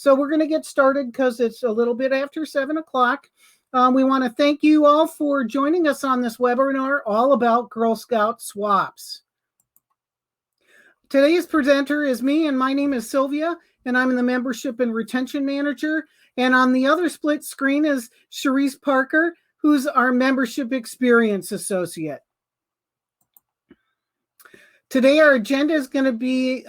So we're going to get started because it's a little bit after 7 o'clock. We want to thank you all for joining us on this webinar all about Girl Scout SWAPS. Today's presenter is me, and my name is Sylvia, and I'm the Membership and Retention Manager. And on the other split screen is Cherise Parker, who's our Membership Experience Associate. Today, our agenda is going to be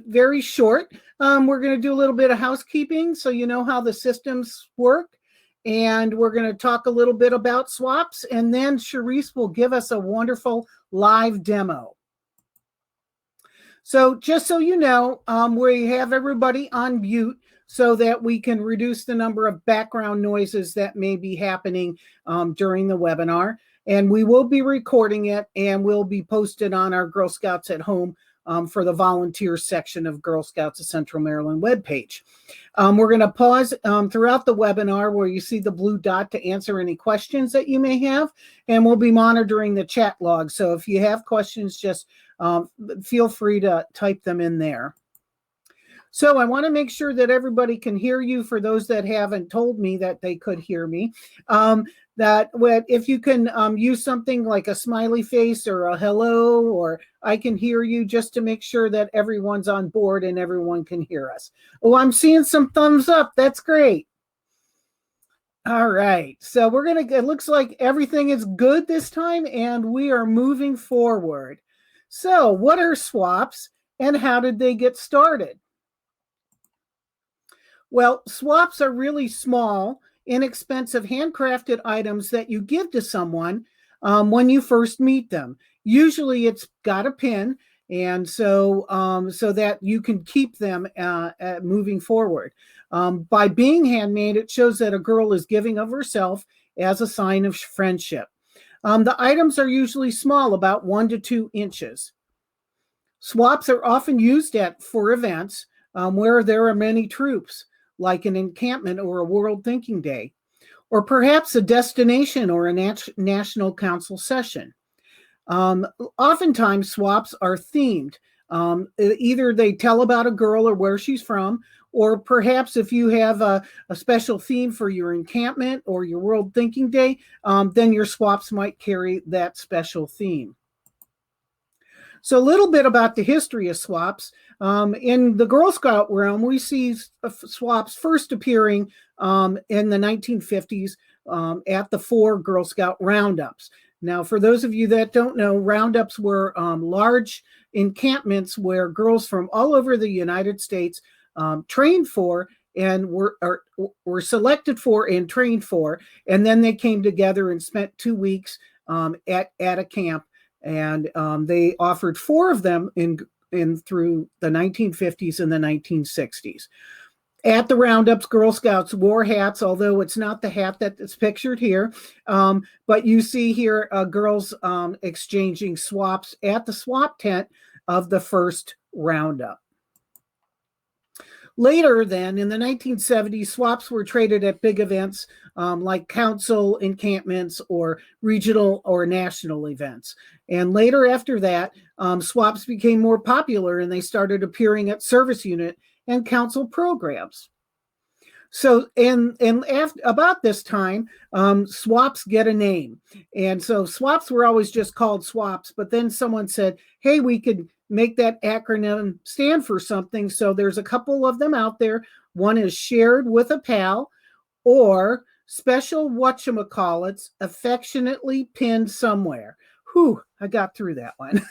very short. We're going to do a little bit of housekeeping so you know how the systems work. And we're going to talk a little bit about SWAPS. And then Cherise will give us a wonderful live demo. So just so you know, we have everybody on mute so that we can reduce the number of background noises that may be happening during the webinar. And we will be recording it and will be posted on our Girl Scouts at Home for the volunteer section of Girl Scouts of Central Maryland webpage. We're going to pause throughout the webinar where you see the blue dot to answer any questions that you may have, and we'll be monitoring the chat log. So if you have questions, just feel free to type them in there. So I want to make sure that everybody can hear you. For those that haven't told me that they could hear me, that if you can use something like a smiley face or a hello or I can hear you, just to make sure that everyone's on board and everyone can hear us. Oh, I'm seeing some thumbs up. That's great. All right. So it looks like everything is good this time and we are moving forward. So what are SWAPS and how did they get started? Well, SWAPS are really small, inexpensive, handcrafted items that you give to someone when you first meet them. Usually it's got a pin, and so that you can keep them moving forward. By being handmade, it shows that a girl is giving of herself as a sign of friendship. The items are usually small, about 1 to 2 inches. SWAPs are often used for events where there are many troops, like an encampment or a World Thinking Day, or perhaps a destination or a national council session. Oftentimes, SWAPs are themed. Either they tell about a girl or where she's from, or perhaps if you have a special theme for your encampment or your World Thinking Day, then your SWAPs might carry that special theme. So a little bit about the history of SWAPs. In the Girl Scout realm, we see SWAPs first appearing in the 1950s at the 4 Girl Scout roundups. Now, for those of you that don't know, roundups were large encampments where girls from all over the United States trained for and were selected for and trained for, and then they came together and spent 2 weeks at a camp. And they offered 4 of them in through the 1950s and the 1960s. At the roundups, Girl Scouts wore hats, although it's not the hat that is pictured here. But you see here girls exchanging SWAPs at the SWAP tent of the first roundup. Later then, in the 1970s, SWAPs were traded at big events like council encampments or regional or national events. And later after that, SWAPs became more popular and they started appearing at service unit and council programs. So, about this time, SWAPs get a name. And so SWAPs were always just called SWAPs, but then someone said, hey, we could make that acronym stand for something. So there's a couple of them out there. One is shared with a pal, or special whatchamacallits affectionately pinned somewhere. Whew, I got through that one.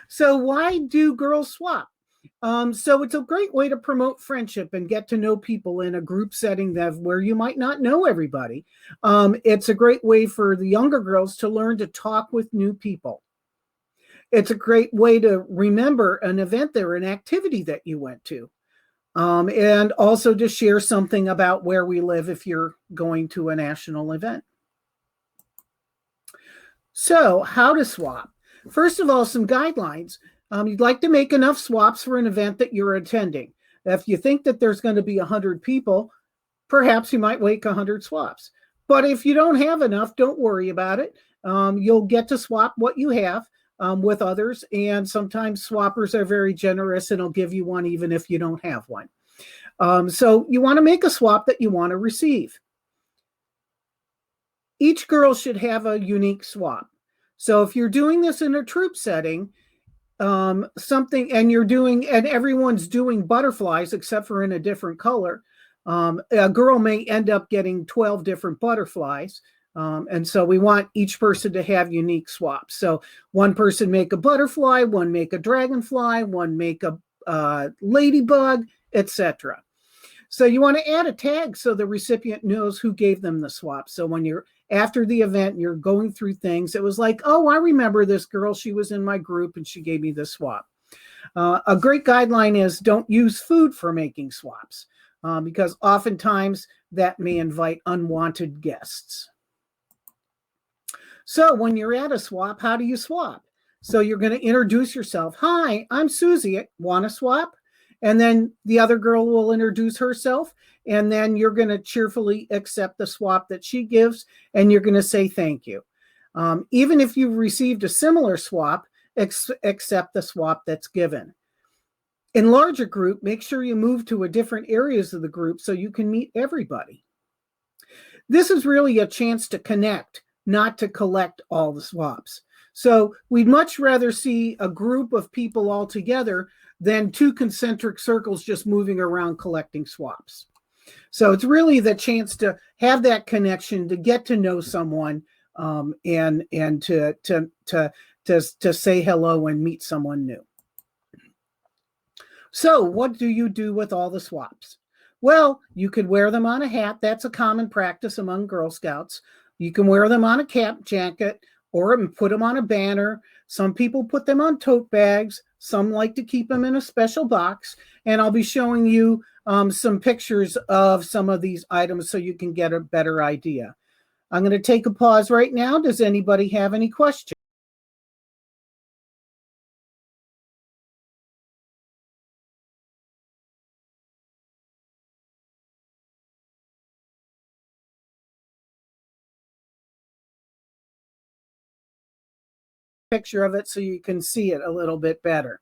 So why do girls swap? So it's a great way to promote friendship and get to know people in a group setting where you might not know everybody. It's a great way for the younger girls to learn to talk with new people. It's a great way to remember an event or an activity that you went to. And also to share something about where we live if you're going to a national event. So how to swap? First of all, some guidelines. You'd like to make enough SWAPs for an event that you're attending. If you think that there's going to be 100 people, perhaps you might make 100 SWAPs. But if you don't have enough, don't worry about it. You'll get to swap what you have. with others. And sometimes swappers are very generous and will give you one even if you don't have one. So you want to make a swap that you want to receive. Each girl should have a unique swap. So if you're doing this in a troop setting, something, and everyone's doing butterflies except for in a different color, a girl may end up getting 12 different butterflies. And so we want each person to have unique swaps. So one person make a butterfly, one make a dragonfly, one make a ladybug, etc. So you want to add a tag so the recipient knows who gave them the swap. So when you're after the event, you're going through things, it was like, oh, I remember this girl. She was in my group and she gave me the swap. A great guideline is don't use food for making swaps because oftentimes that may invite unwanted guests. So when you're at a swap, how do you swap? So you're going to introduce yourself. Hi, I'm Susie. Want to swap? And then the other girl will introduce herself, and then you're going to cheerfully accept the swap that she gives, and you're going to say thank you. Even if you've received a similar swap, accept the swap that's given. In larger group, make sure you move to different areas of the group so you can meet everybody. This is really a chance to connect, not to collect all the swaps. So we'd much rather see a group of people all together than two concentric circles just moving around collecting swaps. So it's really the chance to have that connection, to get to know someone, and to say hello and meet someone new. So what do you do with all the swaps? Well, you could wear them on a hat. That's a common practice among Girl Scouts. You can wear them on a cap jacket or put them on a banner. Some people put them on tote bags. Some like to keep them in a special box. And I'll be showing you some pictures of some of these items so you can get a better idea. I'm going to take a pause right now. Does anybody have any questions? Picture of it so you can see it a little bit better.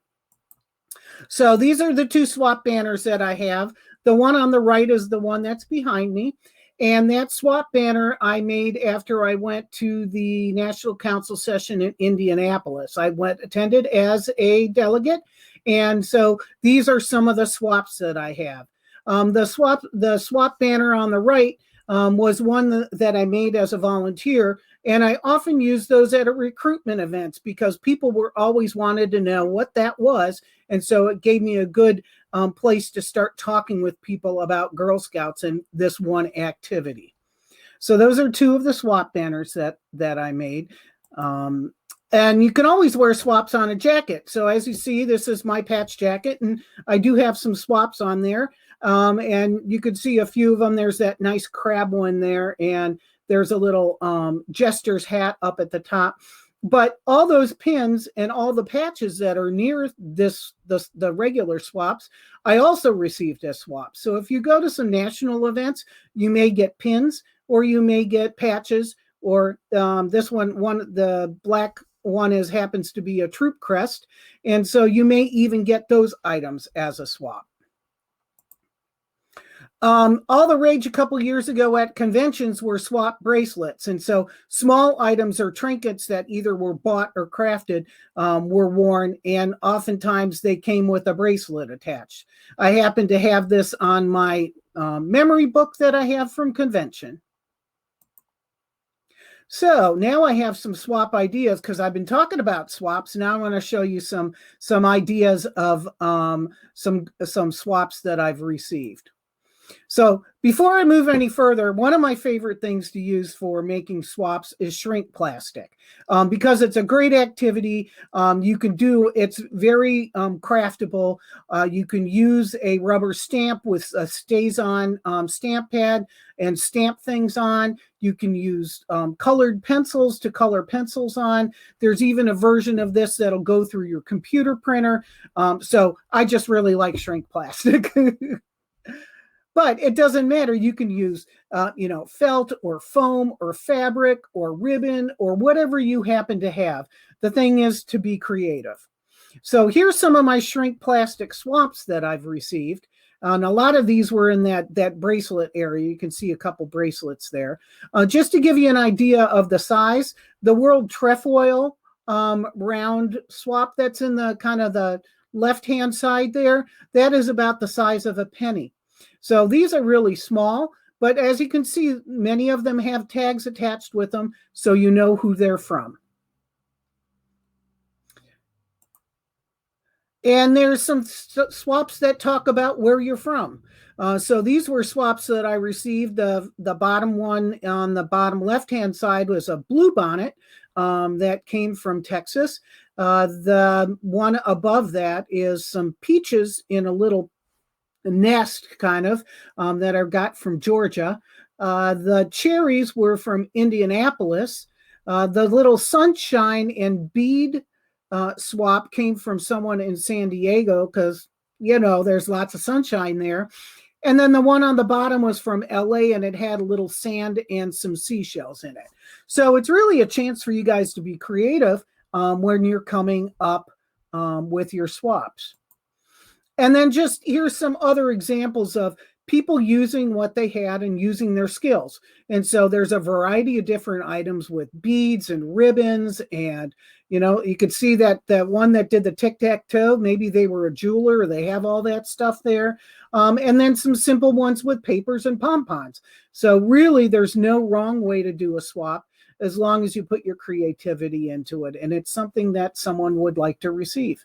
So these are the two swap banners that I have. The one on the right is the one that's behind me. And that swap banner I made after I went to the National Council session in Indianapolis. I attended as a delegate. And so these are some of the swaps that I have. The swap banner on the right was one that I made as a volunteer. And I often use those at recruitment events because people were always wanted to know what that was. And so it gave me a good place to start talking with people about Girl Scouts and this one activity. So those are two of the swap banners that I made. And you can always wear swaps on a jacket. So as you see, this is my patch jacket, and I do have some swaps on there. And you could see a few of them. There's that nice crab one there, and there's a little jester's hat up at the top. But all those pins and all the patches that are near the regular swaps, I also received as swaps. So if you go to some national events, you may get pins or you may get patches, or this one, the black one happens to be a troop crest. And so you may even get those items as a swap. All the rage a couple years ago at conventions were swap bracelets. And so small items or trinkets that either were bought or crafted were worn, and oftentimes they came with a bracelet attached. I happen to have this on my memory book that I have from convention. So now I have some swap ideas because I've been talking about swaps. Now I want to show you some ideas of some swaps that I've received. So before I move any further, one of my favorite things to use for making swaps is shrink plastic because it's a great activity. You can do, it's very craftable. You can use a rubber stamp with a stays-on stamp pad and stamp things on. You can use colored pencils to color pencils on. There's even a version of this that'll go through your computer printer. So I just really like shrink plastic. But it doesn't matter. You can use, felt or foam or fabric or ribbon or whatever you happen to have. The thing is to be creative. So here's some of my shrink plastic swaps that I've received. And a lot of these were in that bracelet area. You can see a couple bracelets there. Just to give you an idea of the size, the World Trefoil round swap that's in the kind of the left-hand side there, that is about the size of a penny. So these are really small, but as you can see, many of them have tags attached with them, so you know who they're from. And there's some swaps that talk about where you're from. So these were swaps that I received. The bottom one on the bottom left-hand side was a blue bonnet that came from Texas. The one above that is some peaches in a little nest kind of that I got from Georgia. The cherries were from Indianapolis. The little sunshine and bead swap came from someone in San Diego because, there's lots of sunshine there. And then the one on the bottom was from LA and it had a little sand and some seashells in it. So it's really a chance for you guys to be creative when you're coming up with your swaps. And then just here's some other examples of people using what they had and using their skills. And so there's a variety of different items with beads and ribbons. And, you could see that one that did the tic-tac-toe, maybe they were a jeweler or they have all that stuff there. And then some simple ones with papers and pom-poms. So really there's no wrong way to do a swap as long as you put your creativity into it. And it's something that someone would like to receive.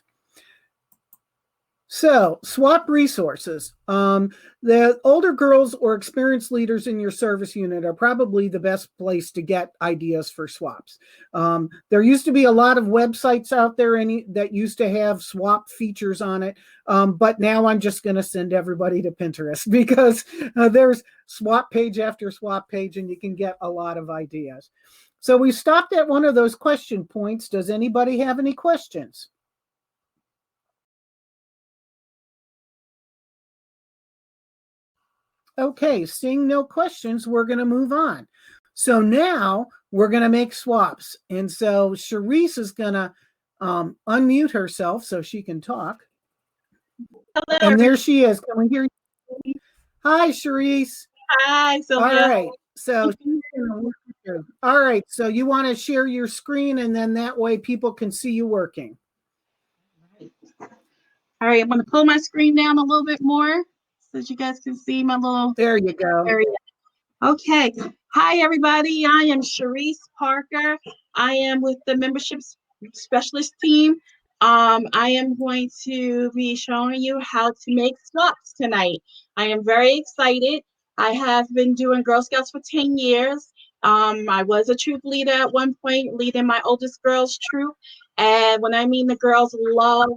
So, swap resources. The older girls or experienced leaders in your service unit are probably the best place to get ideas for swaps. There used to be a lot of websites out there that used to have swap features on it, but now I'm just going to send everybody to Pinterest because there's swap page after swap page and you can get a lot of ideas. So we stopped at one of those question points. Does anybody have any questions? Okay, seeing no questions, we're going to move on. So now we're going to make swaps. And so Charisse is going to unmute herself so she can talk. Hello. And there she is. Can we hear you? Hi, Charisse. Hi, Sylvia. All right. So, all right. So you want to share your screen and then that way people can see you working. All right, I'm going to pull my screen down a little bit more so that you guys can see my little There you go. area. Okay. Hi, everybody. I am Charisse Parker. I am with the membership specialist team. I am going to be showing you how to make swaps tonight. I am very excited. I have been doing Girl Scouts for 10 years. I was a troop leader at one point, leading my oldest girls' troop. And when I mean the girls love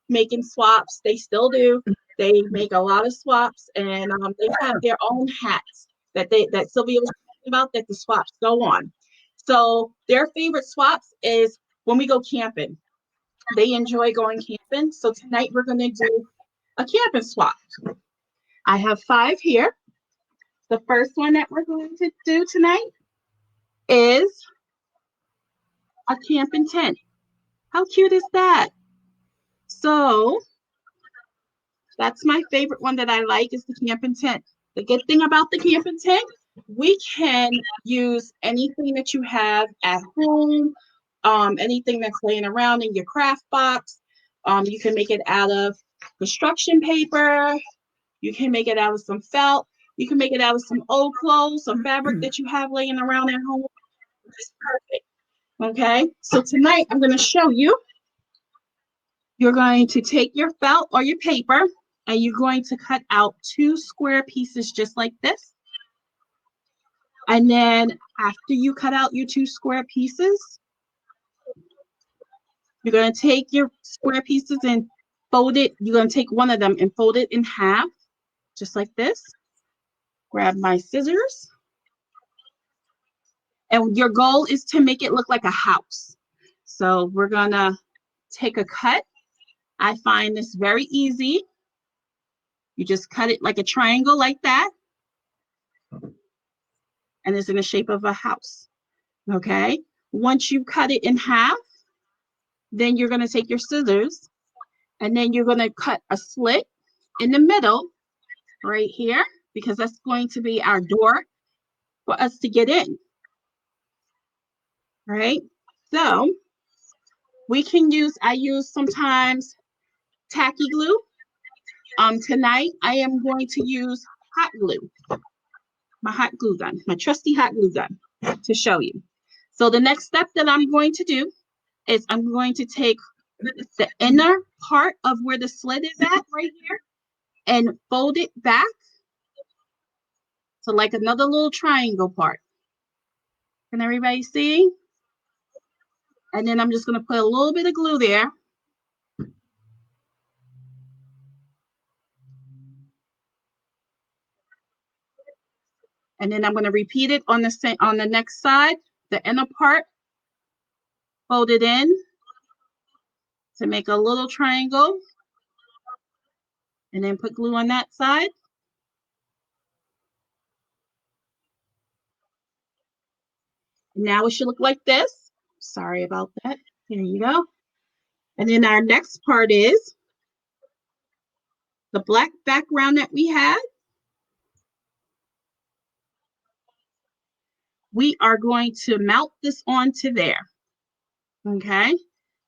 making swaps, they still do. They make a lot of swaps, and they have their own hats that Sylvia was talking about that the swaps go on. So their favorite swaps is when we go camping. They enjoy going camping. So tonight we're going to do a camping swap. I have 5 here. The first one that we're going to do tonight is a camping tent. How cute is that? So that's my favorite one that I like is the camping tent. The good thing about the camping tent, we can use anything that you have at home, anything that's laying around in your craft box. You can make it out of construction paper. You can make it out of some felt. You can make it out of some old clothes, some fabric that you have laying around at home. It's perfect. Okay, so tonight I'm going to show you. You're going to take your felt or your paper and you're going to cut out 2 square pieces just like this. And then after you cut out your 2 square pieces, you're going to take your square pieces and fold it. You're going to take one of them and fold it in half, just like this. Grab my scissors. And your goal is to make it look like a house. So we're going to take a cut. I find this very easy. You just cut it like a triangle like that. And it's in the shape of a house. Okay. Once you cut it in half, then you're going to take your scissors and then you're going to cut a slit in the middle right here, because that's going to be our door for us to get in. Right. So I use sometimes tacky glue. Tonight I am going to use hot glue, my hot glue gun, my trusty hot glue gun, to show you. So the next step that I'm going to do is I'm going to take the inner part of where the slit is at right here and fold it back to like another little triangle part. Can everybody see? And then I'm just going to put a little bit of glue there. And then I'm going to repeat it on the next side, the inner part, fold it in to make a little triangle, and then put glue on that side. Now it should look like this. Sorry about that. Here you go. And then our next part is the black background that we had. We are going to mount this onto there. Okay,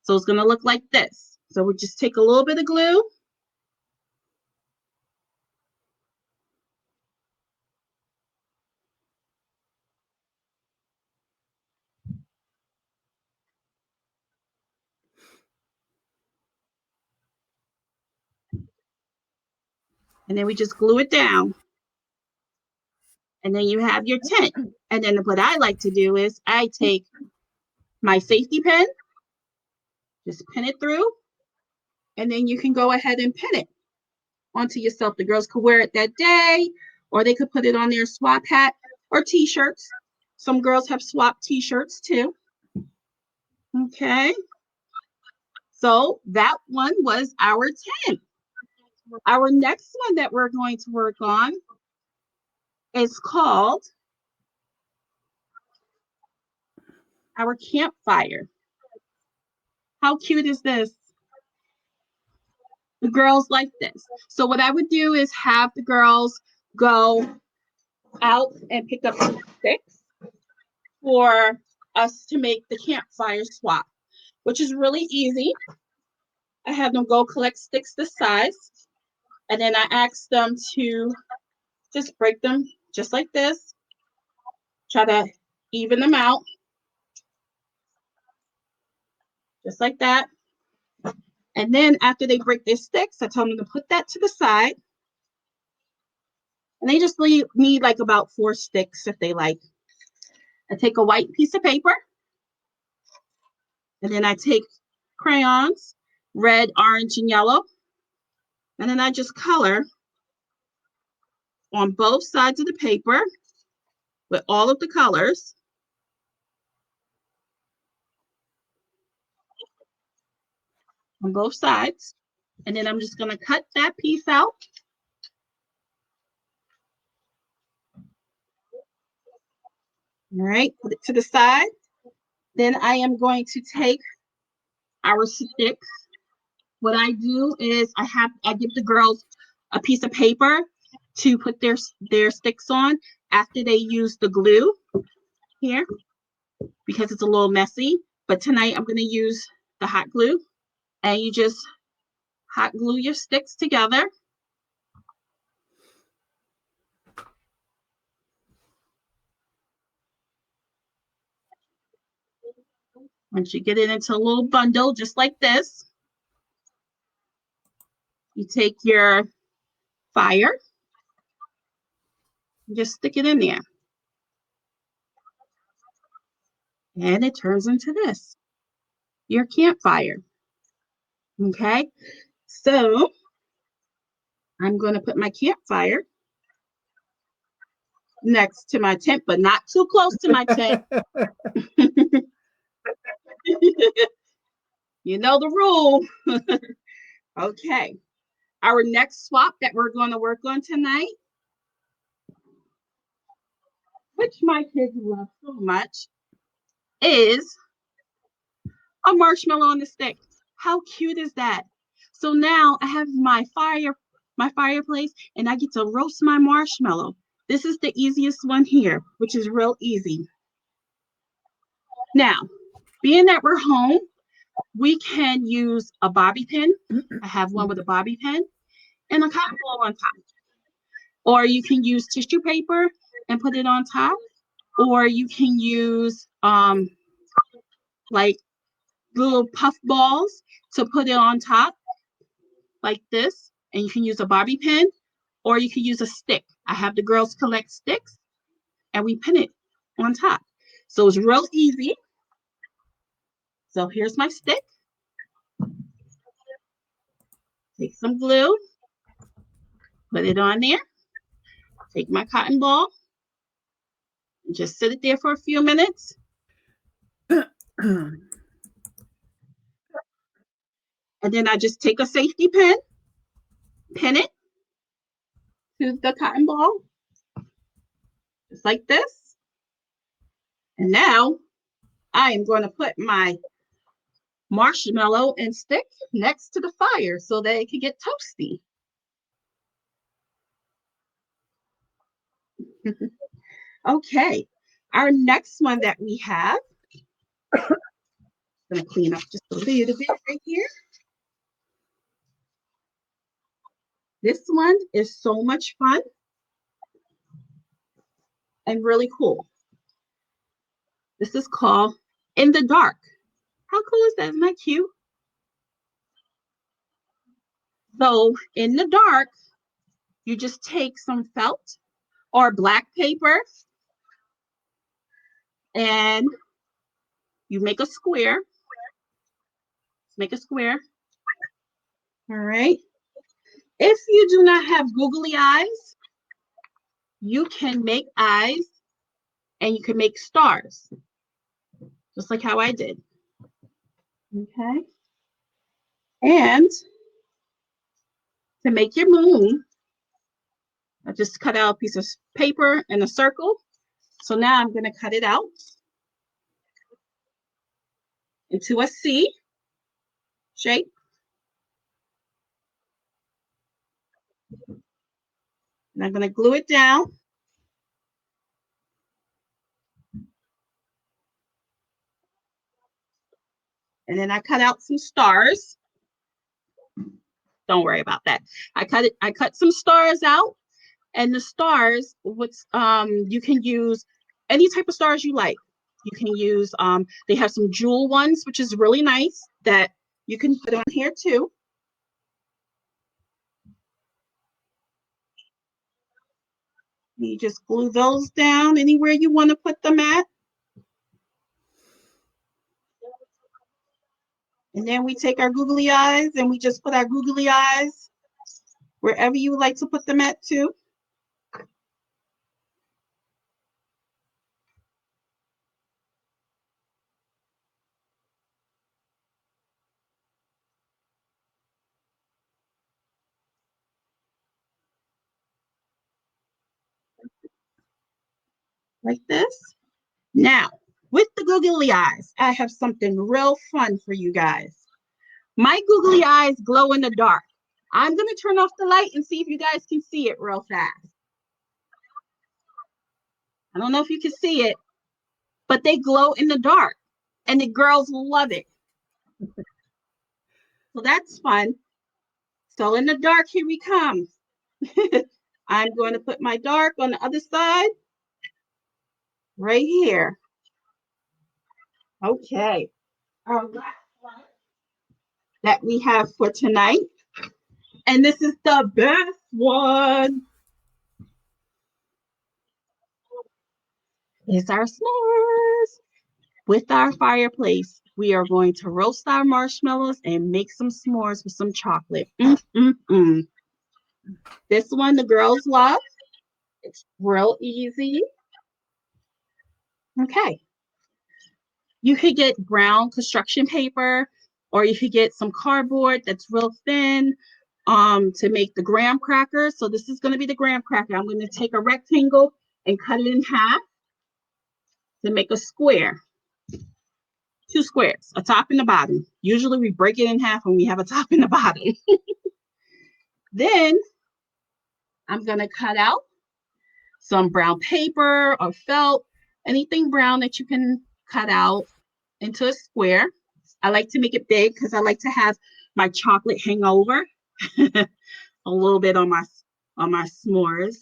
so it's going to look like this. So we just take a little bit of glue. And then we just glue it down. And then you have your tent. And then what I like to do is I take my safety pin, just pin it through, and then you can go ahead and pin it onto yourself. The girls could wear it that day, or they could put it on their SWAP hat or t-shirts. Some girls have SWAP t-shirts too. Okay. So that one was our tent. Our next one that we're going to work on is called our campfire. How cute is this? The girls like this. So what I would do is have the girls go out and pick up some sticks for us to make the campfire swap, which is really easy. I have them go collect sticks this size, and then I ask them to just break them just like this. Try to even them out, just like that. And then after they break their sticks, I tell them to put that to the side. And they just need like about 4 sticks if they like. I take a white piece of paper, and then I take crayons, red, orange, and yellow. And then I just color on both sides of the paper with all of the colors. On both sides. And then I'm just going to cut that piece out. All right, put it to the side. Then I am going to take our sticks. What I do is I give the girls a piece of paper to put their sticks on after they use the glue here, because it's a little messy. But tonight I'm going to use the hot glue, and you just hot glue your sticks together. Once you get it into a little bundle just like this, you take your fire and just stick it in there. And it turns into this, your campfire. Okay, so I'm going to put my campfire next to my tent, but not too close to my tent. You know the rule. Okay, Our next swap that we're going to work on tonight, which my kids love so much, is a marshmallow on the stick. How cute is that? So now I have my fireplace, and I get to roast my marshmallow. This is the easiest one here, which is real easy. Now, being that we're home, we can use a bobby pin. I have one with a bobby pin and a cotton ball on top. Or you can use tissue paper and put it on top. Or you can use like little puff balls to put it on top like this. And you can use a bobby pin, or you can use a stick. I have the girls collect sticks and we pin it on top. So it's real easy. So here's my stick. Take some glue, put it on there. Take my cotton ball, and just sit it there for a few minutes. And then I just take a safety pin, pin it to the cotton ball, just like this. And now I am going to put my marshmallow and stick next to the fire so that it can get toasty. Okay, our next one that we have, I'm going to clean up just a little bit right here. This one is so much fun and really cool. This is called In the Dark. How cool is that? Isn't that cute? So in the dark, you just take some felt or black paper and you make a square. Make a square. All right. If you do not have googly eyes, you can make eyes and you can make stars, just like how I did. Okay. And to make your moon, I just cut out a piece of paper and a circle. So now I'm going to cut it out into a C shape. And I'm going to glue it down. And then I cut out some stars. Don't worry about that. I cut some stars out, and the stars, you can use any type of stars you like. You can use they have some jewel ones, which is really nice, that you can put on here too. You just glue those down anywhere you want to put them at. And then we take our googly eyes and we just put our googly eyes wherever you would like to put them at too. Like this. Now, with the googly eyes, I have something real fun for you guys. My googly eyes glow in the dark. I'm going to turn off the light and see if you guys can see it real fast. I don't know if you can see it, but they glow in the dark, and the girls love it. So that's fun. So in the dark, here we come. I'm going to put my dark on the other side, right here. Okay. Our last one that we have for tonight, and this is the best one, is our s'mores. With our fireplace, we are going to roast our marshmallows and make some s'mores with some chocolate. This one the girls love. It's real easy. Okay. You could get brown construction paper, or you could get some cardboard that's real thin, to make the graham crackers. So this is going to be the graham cracker. I'm going to take a rectangle and cut it in half to make a square. 2 squares, a top and a bottom. Usually we break it in half when we have a top and a bottom. Then I'm going to cut out some brown paper or felt, anything brown that you can cut out into a square. I like to make it big because I like to have my chocolate hang over a little bit on my s'mores.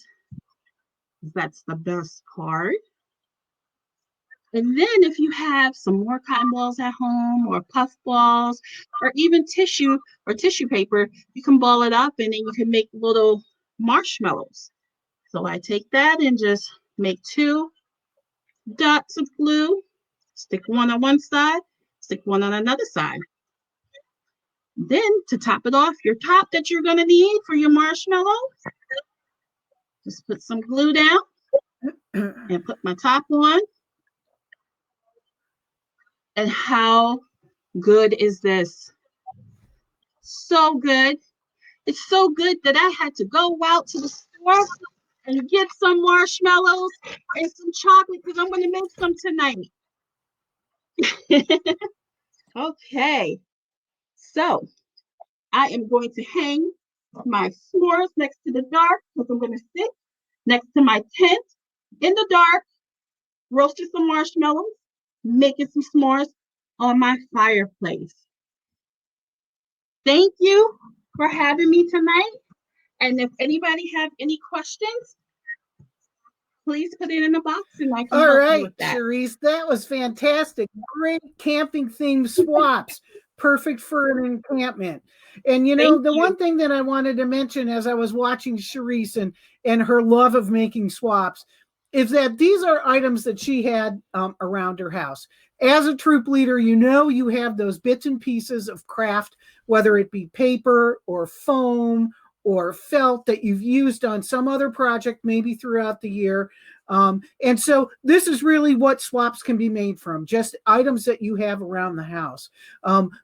That's the best part. And then if you have some more cotton balls at home or puff balls or even tissue or tissue paper, you can ball it up and then you can make little marshmallows. So I take that and just make 2 dots of glue, stick one on one side, stick one on another side. Then to top it off, your top that you're going to need for your marshmallow, just put some glue down and put my top on. And how good is this? So good. It's so good that I had to go out to the store and get some marshmallows and some chocolate because I'm going to make some tonight. Okay. So I am going to hang my s'mores next to the dark because I'm going to sit next to my tent in the dark, roasting some marshmallows, making some s'mores on my fireplace. Thank you for having me tonight. And if anybody have any questions, please put it in the box and I can help you with that. Cherise, that was fantastic. Great camping themed swaps. Perfect for an encampment. And one thing that I wanted to mention as I was watching Cherise and her love of making swaps is that these are items that she had around her house. As a troop leader, you have those bits and pieces of craft, whether it be paper or foam or felt that you've used on some other project, maybe throughout the year. And so this is really what swaps can be made from, just items that you have around the house.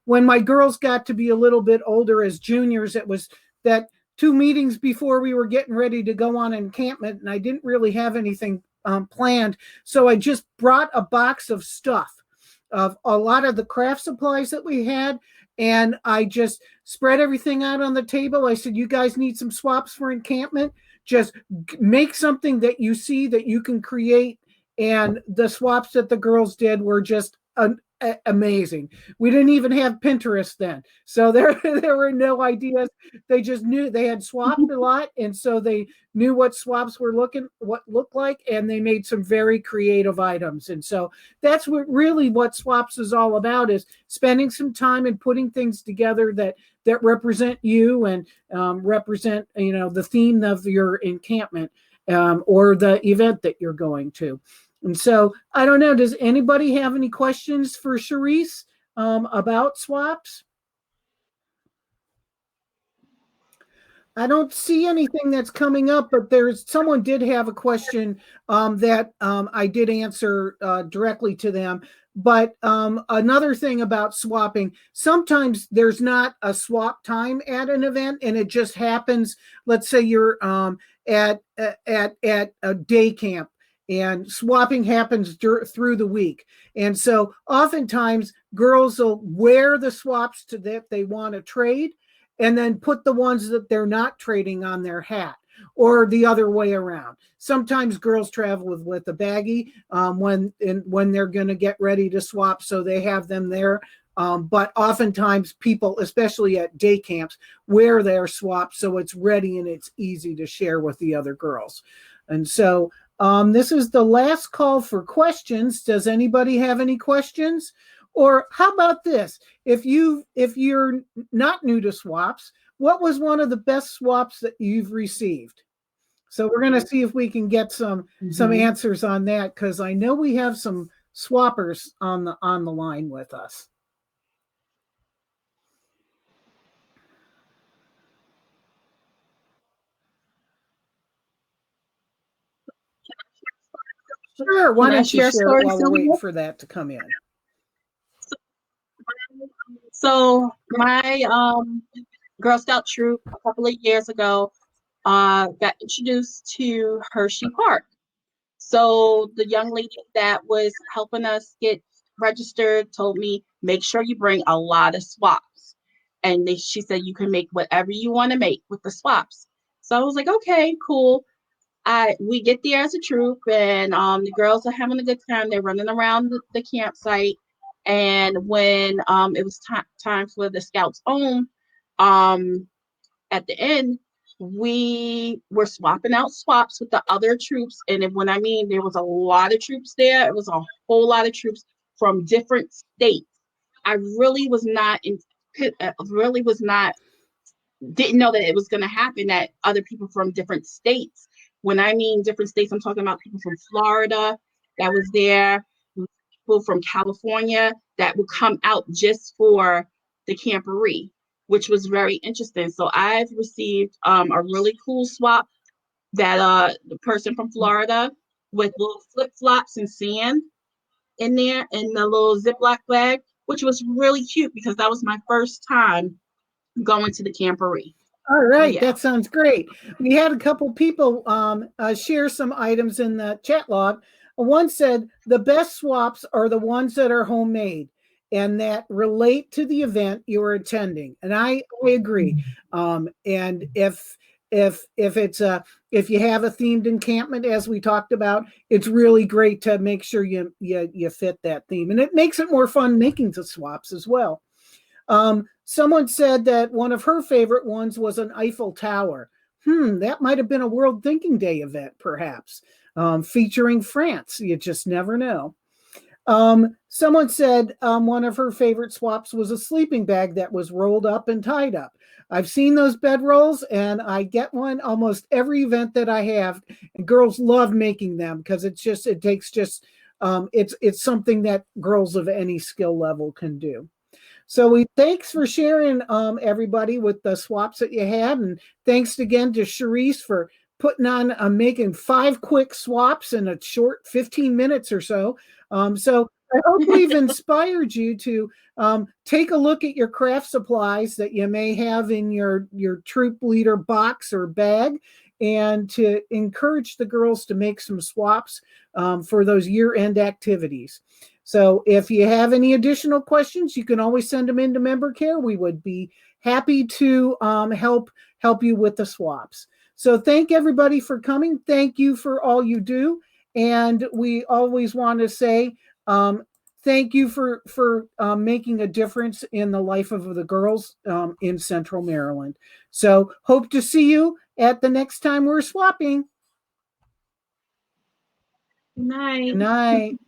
When my girls got to be a little bit older as juniors, it was that 2 meetings before we were getting ready to go on encampment, and I didn't really have anything planned. So I just brought a box of stuff, of a lot of the craft supplies that we had, and I just spread everything out on the table. I said, you guys need some swaps for encampment? Just make something that you see that you can create. And the swaps that the girls did were just amazing. We didn't even have Pinterest then, so there were no ideas. They just knew they had swapped a lot, and so they knew what swaps looked like, and they made some very creative items. And so that's what swaps is all about, is spending some time and putting things together that represent you and represent the theme of your encampment or the event that you're going to. And so I don't know, does anybody have any questions for Cherise about swaps? I don't see anything that's coming up, but someone did have a question that I did answer directly to them. But another thing about swapping, sometimes there's not a swap time at an event, and it just happens. Let's say you're at a day camp, and swapping happens through the week. And so oftentimes girls will wear the swaps that they want to trade and then put the ones that they're not trading on their hat, or the other way around. Sometimes girls travel with a baggie when they're going to get ready to swap, so they have them there. But oftentimes people, especially at day camps, wear their swaps so it's ready and it's easy to share with the other girls. And so this is the last call for questions. Does anybody have any questions? Or how about this? If you're not new to swaps, what was one of the best swaps that you've received? So we're going to see if we can get some answers on that, because I know we have some swappers on the line with us. Sure. Why don't you share it while we're waiting for that to come in? So my Girl Scout troop a couple of years ago got introduced to Hershey Park. So the young lady that was helping us get registered told me, make sure you bring a lot of swaps. And she said, you can make whatever you want to make with the swaps. So I was like, okay, cool. We get there as a troop, and the girls are having a good time. They're running around the campsite. And when it was time for the scouts home, um, at the end, we were swapping out swaps with the other troops. And when I mean there was a lot of troops there, it was a whole lot of troops from different states. I really was not in, really was not, didn't know that it was going to happen, that other people from different states. When I mean different states, I'm talking about people from Florida that was there, people from California that would come out just for the camporee, which was very interesting. So I've received a really cool swap that the person from Florida with little flip flops and sand in there in the little Ziploc bag, which was really cute because that was my first time going to the camporee. All So right, yeah. that sounds great. We had a couple people share some items in the chat log. One said the best swaps are the ones that are homemade and that relate to the event you're attending, and I agree. And if it's a if you have a themed encampment, as we talked about, it's really great to make sure you fit that theme, and it makes it more fun making the swaps as well. Someone said that one of her favorite ones was an Eiffel Tower. That might have been a World Thinking Day event, perhaps, featuring France. You just never know. Someone said one of her favorite swaps was a sleeping bag that was rolled up and tied up. I've seen those bedrolls, and I get one almost every event that I have. And girls love making them because it takes just it's something that girls of any skill level can do. So thanks for sharing, everybody, with the swaps that you had, and thanks again to Charisse for putting on making 5 quick swaps in a short 15 minutes or so. So I hope we've inspired you to take a look at your craft supplies that you may have in your troop leader box or bag, and to encourage the girls to make some swaps for those year-end activities. So if you have any additional questions, you can always send them into member care. We would be happy to help you with the swaps. So thank everybody for coming. Thank you for all you do. And we always want to say thank you for making a difference in the life of the girls in Central Maryland. So hope to see you at the next time we're swapping. Good night. Good night.